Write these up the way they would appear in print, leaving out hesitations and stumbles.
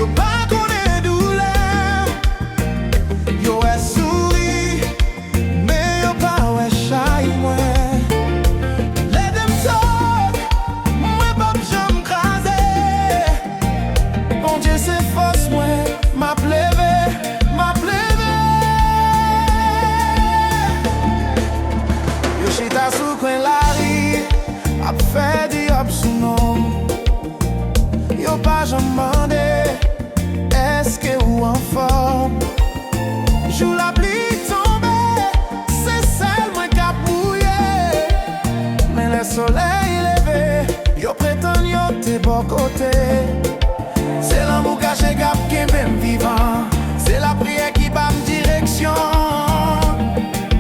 Yo pas connaît douleur, yo est souri, mais yo pas ouais chay moi. Let them talk, moi pas j'aime craser. Bon Dieu c'est force moi, m'a plevé, m'a plevé. Yo chita sous coin la rue, a fait di hop sous nom. Yo pas j'aime demandé, est-ce que ou en forme? Jou la pluie tombe, c'est celle moi qui a mouillé. Mais le soleil levé, yo prétend yo t'es bon côté. C'est l'amour caché cap qui même vivant. C'est la prière qui bat direction.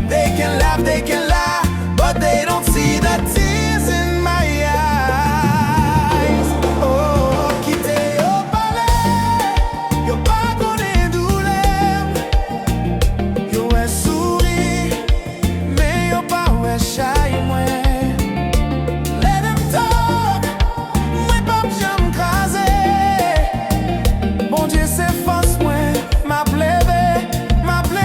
They can laugh, but they don't see the tears in my eyes. Oh, quitte yo palais, yo pas connaît douleur. Yo est souri, mais yo pas ouais chay moi. Let them talk, moi pas j'aime craser. Bon Dieu c'est force moi, m'a plevé, m'a plevé.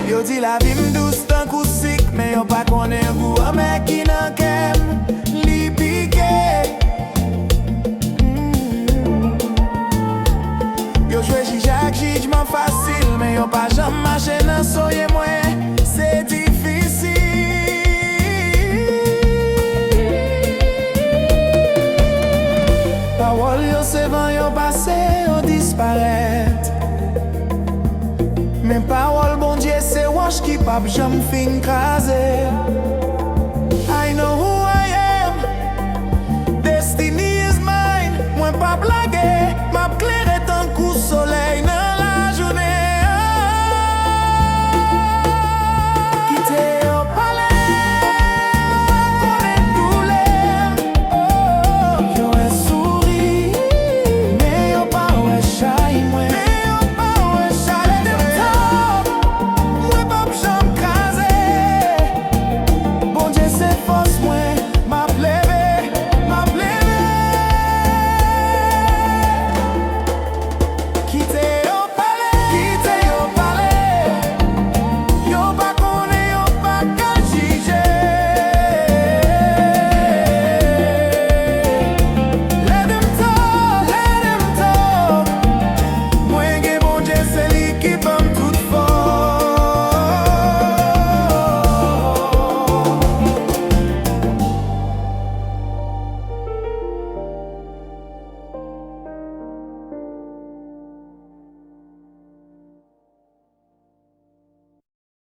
Yo dit la vie m'douce tant coup sick, mais yo pas connaît goût un mec qui n'en kem li piqué. Yo joué Jacques jugement facile, mais yo pas jamais marché dans soye moi, c'est difficile. Parole yo c'est vent yo passé, yo disparaît. Mais parole bon Dieu c'est wash qui pape j'aime fin craser.